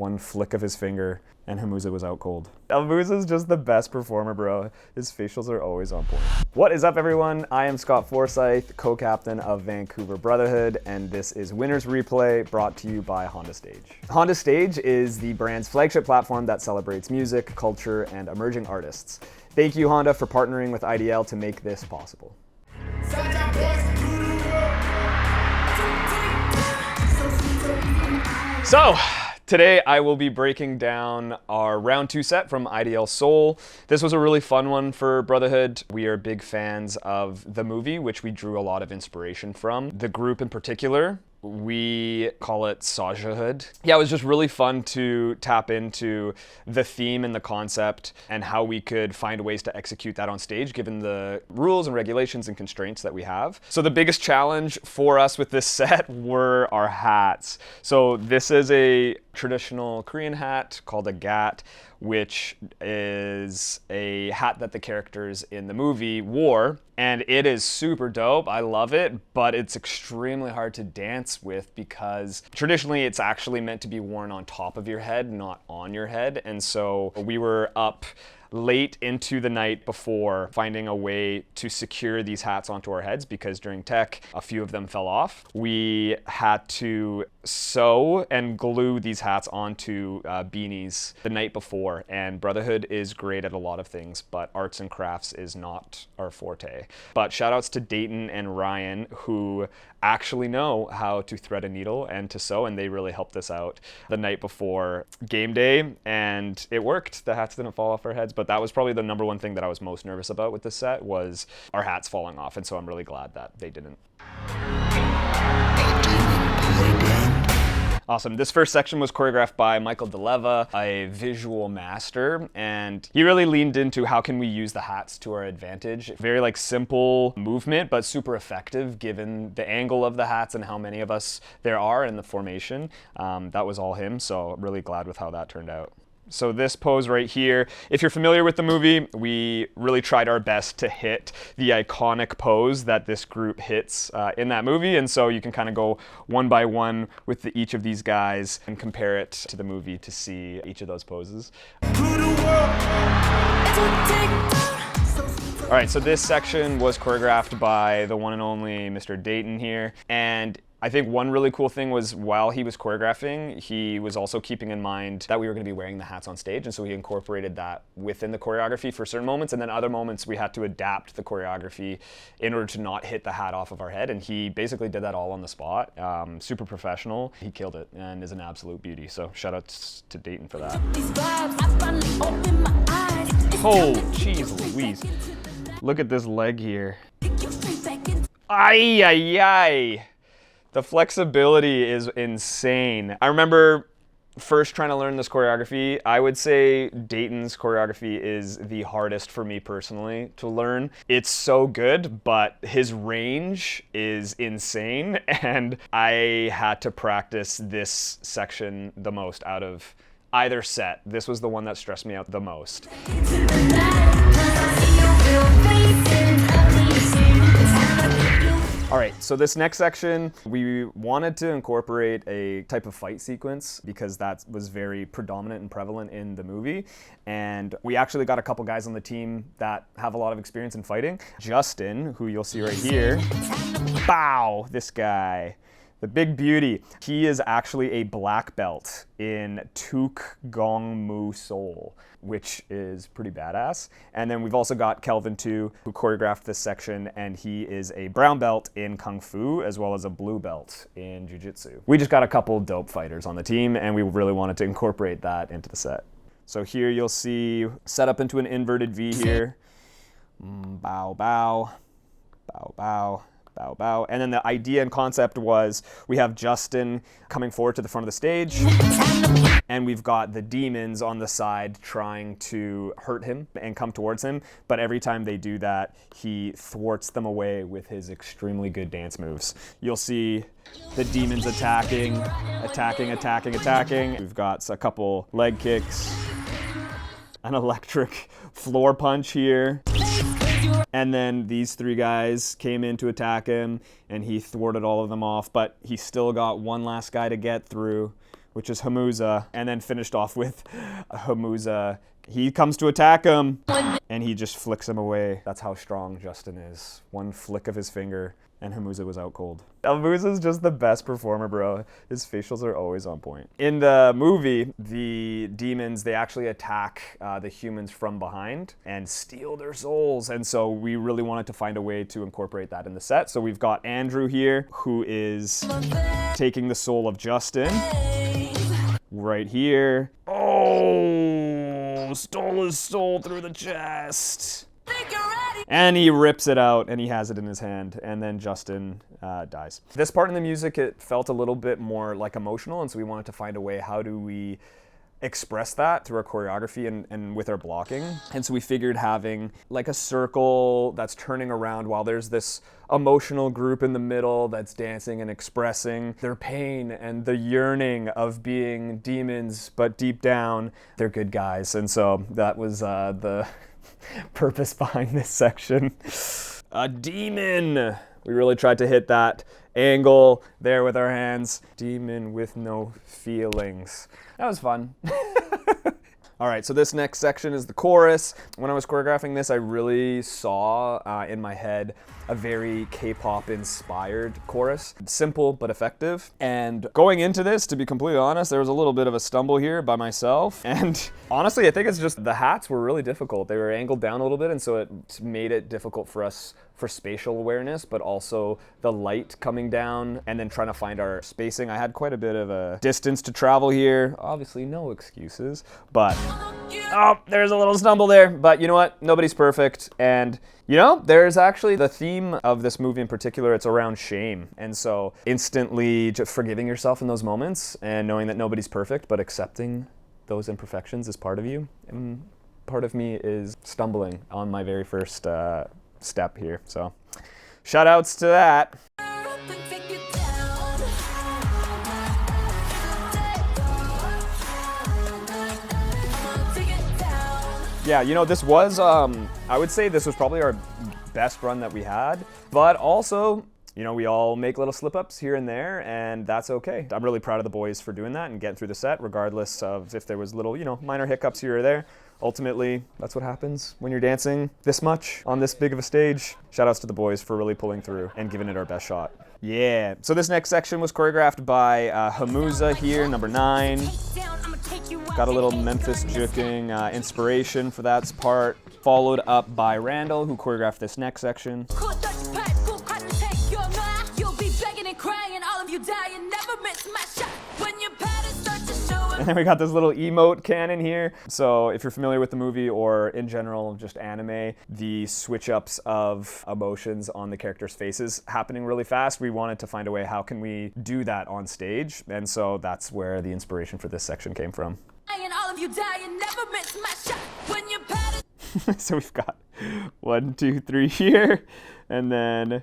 one flick of his finger, and Hamuza was out cold. Hamuza's just the best performer, bro. His facials are always on point. What is up, everyone? I am Scott Forsyth, co-captain of Vancouver Brotherhood, and this is Winners Replay, brought to you by Honda Stage. Honda Stage is the brand's flagship platform that celebrates music, culture, and emerging artists. Thank you, Honda, for partnering with IDL to make this possible. So, today I will be breaking down our round 2 set from IDL Seoul. This was a really fun one for Brotherhood. We are big fans of the movie, which we drew a lot of inspiration from. The group in particular, we call it Sajahood. Yeah, it was just really fun to tap into the theme and the concept and how we could find ways to execute that on stage given the rules and regulations and constraints that we have. So the biggest challenge for us with this set were our hats. So this is a traditional Korean hat called a gat, which is a hat that the characters in the movie wore, and it is super dope. I love it, but it's extremely hard to dance with because traditionally it's actually meant to be worn on top of your head, not on your head. And so we were up late into the night before finding a way to secure these hats onto our heads because during tech, a few of them fell off. We had to sew and glue these hats onto beanies the night before, and Brotherhood is great at a lot of things, but arts and crafts is not our forte. But shout outs to Dayton and Ryan, who actually know how to thread a needle and to sew, and they really helped us out the night before game day, and it worked. The hats didn't fall off our heads, but that was probably the number one thing that I was most nervous about with this set was our hats falling off, and so I'm really glad that they didn't. Awesome. This first section was choreographed by Michael DeLeva, a visual master, and he really leaned into how can we use the hats to our advantage. Very simple movement, but super effective given the angle of the hats and how many of us there are in the formation. That was all him, so really glad with how that turned out. So this pose right here, if you're familiar with the movie, we really tried our best to hit the iconic pose that this group hits in that movie. And so you can kind of go one by one with each of these guys and compare it to the movie to see each of those poses. All right, so this section was choreographed by the one and only Mr. Dayton here. And I think one really cool thing was while he was choreographing, he was also keeping in mind that we were going to be wearing the hats on stage, and so he incorporated that within the choreography for certain moments, and then other moments we had to adapt the choreography in order to not hit the hat off of our head, and he basically did that all on the spot. Super professional. He killed it and is an absolute beauty, so shout outs to Dayton for that. Oh, jeez Louise. Look at this leg here. Ay, ay, ay. The flexibility is insane. I remember first trying to learn this choreography. I would say Dayton's choreography is the hardest for me personally to learn. It's so good, but his range is insane, and I had to practice this section the most out of either set. This was the one that stressed me out the most. All right, so this next section, we wanted to incorporate a type of fight sequence because that was very predominant and prevalent in the movie. And we actually got a couple guys on the team that have a lot of experience in fighting. Justin, who you'll see right here, bow, this guy. The big beauty. He is actually a black belt in Tuk Gong Mu Seoul, which is pretty badass. And then we've also got Kelvin too, who choreographed this section, and he is a brown belt in Kung Fu as well as a blue belt in Jiu Jitsu. We just got a couple dope fighters on the team, and we really wanted to incorporate that into the set. So here you'll see set up into an inverted V here. Bow, bow, bow, bow. Bow, bow. And then the idea and concept was we have Justin coming forward to the front of the stage, and we've got the demons on the side trying to hurt him and come towards him. But every time they do that, he thwarts them away with his extremely good dance moves. You'll see the demons attacking. We've got a couple leg kicks, an electric floor punch here. And then these three guys came in to attack him, and he thwarted all of them off, but he still got one last guy to get through which is Hamuza, and then finished off with Hamuza. He comes to attack him, and he just flicks him away. That's how strong Justin is. One flick of his finger, and Hamuza was out cold. Hamuza's just the best performer, bro. His facials are always on point. In the movie, the demons, they actually attack the humans from behind and steal their souls. And so we really wanted to find a way to incorporate that in the set. So we've got Andrew here, who is taking the soul of Justin. Right here. Oh, stole his soul through the chest. And he rips it out, and he has it in his hand, and then Justin dies. This part in the music, it felt a little bit more like emotional, and so we wanted to find a way, how do we express that through our choreography and with our blocking. And so we figured having like a circle that's turning around while there's this emotional group in the middle that's dancing and expressing their pain and the yearning of being demons, but deep down, they're good guys. And so that was the purpose behind this section. A demon! We really tried to hit that angle there with our hands. Demon with no feelings. That was fun. All right, so this next section is the chorus. When I was choreographing this, I really saw in my head a very K-pop inspired chorus. Simple but effective. And going into this, to be completely honest, there was a little bit of a stumble here by myself. And honestly, I think it's just the hats were really difficult. They were angled down a little bit, and so it made it difficult for us for spatial awareness, but also the light coming down and then trying to find our spacing. I had quite a bit of a distance to travel here. Obviously, no excuses, but oh, there's a little stumble there. But you know what? Nobody's perfect. And you know, there's actually the theme of this movie in particular, it's around shame. And so instantly just forgiving yourself in those moments and knowing that nobody's perfect, but accepting those imperfections is part of you. And part of me is stumbling on my very first step here. So shout outs to that. Yeah, you know, this was, I would say this was probably our best run that we had, but also, you know, we all make little slip-ups here and there, and that's okay. I'm really proud of the boys for doing that and getting through the set, regardless of if there was little, you know, minor hiccups here or there. Ultimately, that's what happens when you're dancing this much on this big of a stage. Shout outs to the boys for really pulling through and giving it our best shot. Yeah, so this next section was choreographed by Hamuza here, number 9. Got a little Memphis juking inspiration for that part, followed up by Randall, who choreographed this next section. And then we got this little emote cannon here. So if you're familiar with the movie or in general just anime, the switch ups of emotions on the characters' faces happening really fast, we wanted to find a way, how can we do that on stage? And so that's where the inspiration for this section came from. So we've got 1, 2, 3 here, and then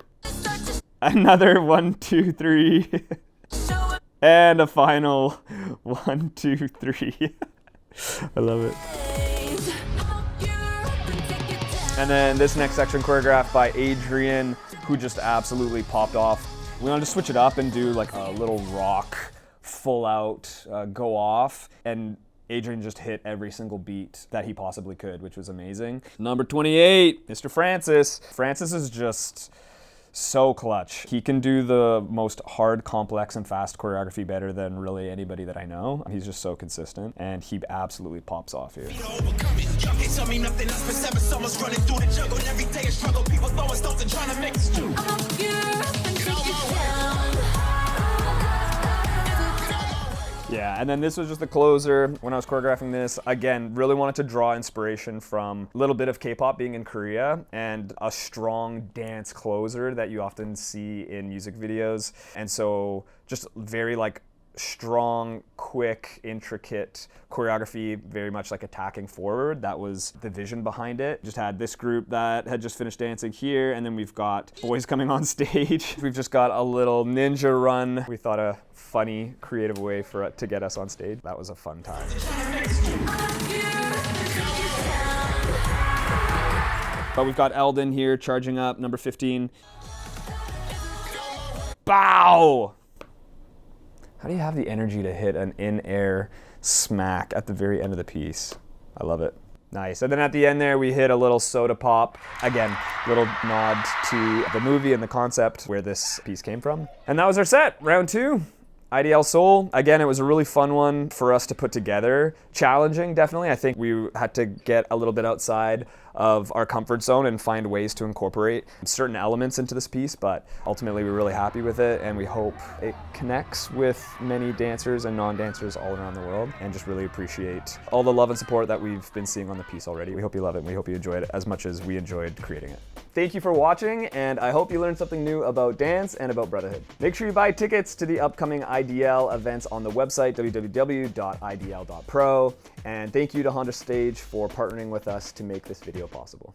another 1, 2, 3. And a final 1, 2, 3. I love it. And then this next section choreographed by Adrian, who just absolutely popped off. We wanted to switch it up and do like a little rock, full out, go off. And Adrian just hit every single beat that he possibly could, which was amazing. Number 28, Mr. Francis. Francis is just so clutch. He can do the most hard, complex, and fast choreography better than really anybody that I know. He's just so consistent, and he absolutely pops off here. Yeah, and then this was just the closer. When I was choreographing this, again, really wanted to draw inspiration from a little bit of K-pop being in Korea and a strong dance closer that you often see in music videos. And so just very like strong, quick, intricate choreography, very much like attacking forward. That was the vision behind it. Just had this group that had just finished dancing here, and then we've got boys coming on stage. We've just got a little ninja run. We thought a funny, creative way for it to get us on stage. That was a fun time. But we've got Eldon here charging up, number 15. Bow! How do you have the energy to hit an in-air smack at the very end of the piece? I love it. Nice. And then at the end there, we hit a little soda pop. Again, little nod to the movie and the concept where this piece came from. And that was our set, round 2. IDL Seoul. Again, it was a really fun one for us to put together. Challenging, definitely. I think we had to get a little bit outside of our comfort zone and find ways to incorporate certain elements into this piece, but ultimately we're really happy with it, and we hope it connects with many dancers and non-dancers all around the world, and just really appreciate all the love and support that we've been seeing on the piece already. We hope you love it, and we hope you enjoyed it as much as we enjoyed creating it. Thank you for watching, and I hope you learned something new about dance and about Brotherhood. Make sure you buy tickets to the upcoming IDL events on the website, www.idl.pro, and thank you to Honda Stage for partnering with us to make this video possible.